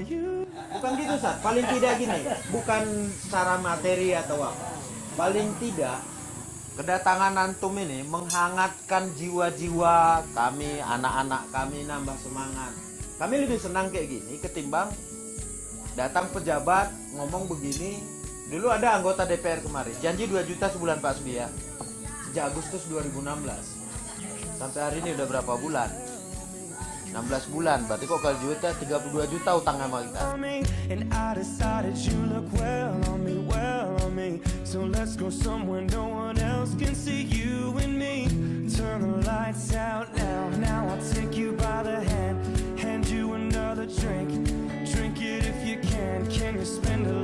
Bukan gitu, Sat. Paling tidak gini, bukan secara materi atau apa. Paling tidak kedatangan antum ini menghangatkan jiwa-jiwa kami, anak-anak kami, nambah semangat. Kami lebih senang kayak gini ketimbang datang pejabat ngomong begini. Dulu ada anggota DPR kemarin janji 2 juta sebulan Pak Sby ya, sejak Agustus 2016 sampai hari ini udah berapa bulan? 16 bulan, berarti kok kalau juta 32 juta utang sama kita.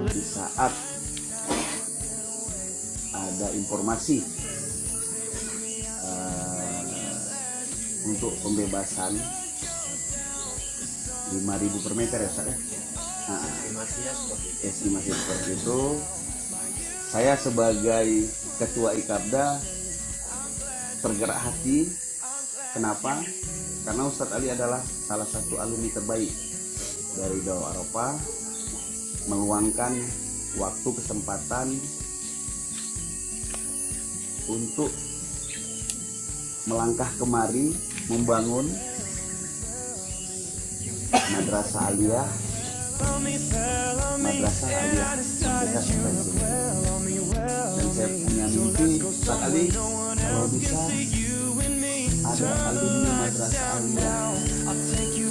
Di saat ada informasi untuk pembebasan 5.000 per meter ya, Ustaz ya? Estimasi seperti itu. Saya sebagai ketua Ikabda tergerak hati. Kenapa? Karena Ustadz Ali adalah salah satu alumni terbaik dari Dakwah Arafah, meluangkan waktu kesempatan untuk melangkah kemari membangun Madrasah Aliyah Merdeka Supresi. Dan saya punya mimpi Ustaz Ali kalau bisa ada alumni Madrasah Aliyah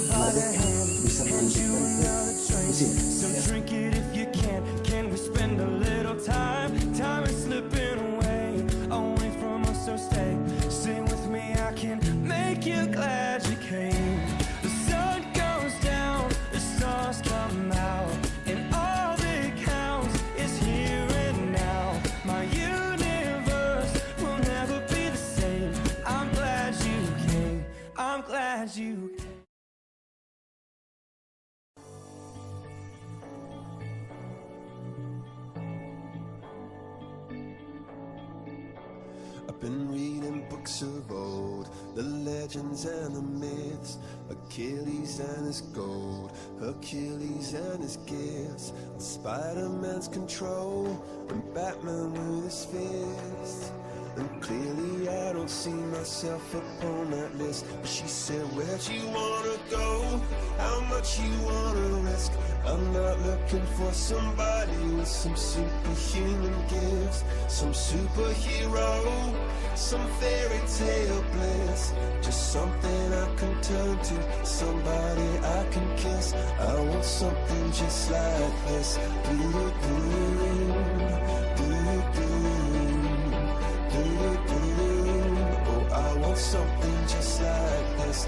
Merdeka bisa melanjutkan ke Mesir. I've been reading books of old, the legends and the myths, Achilles and his gold, Hercules and his gifts, Spider-Man's control, and Batman with his fists. And clearly I don't see myself upon that list. But she said, where'd you wanna go? How much you wanna risk? I'm not looking for somebody with some superhuman gifts, some superhero, some fairy tale bliss. Just something I can turn to, somebody I can kiss. I want something just like this. Oh, I want something just like this.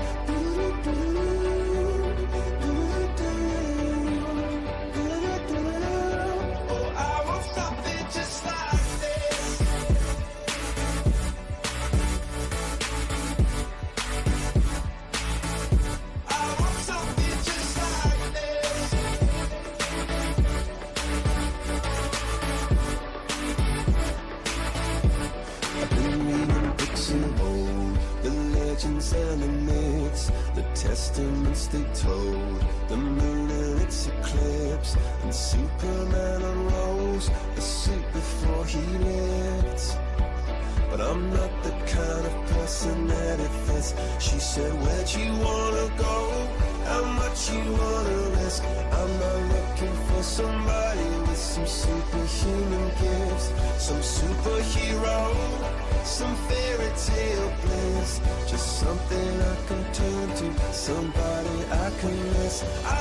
And the myths, the testaments they told, the moon and its eclipse, and Superman unrolls a suit before he lived. But I'm not the kind of person that it fits. She said, where'd you wanna go? How much you wanna risk? I'm not looking for somebody with some superhuman gifts, some superhero, some fairy tale bliss. Just something I can turn to, somebody I can miss. I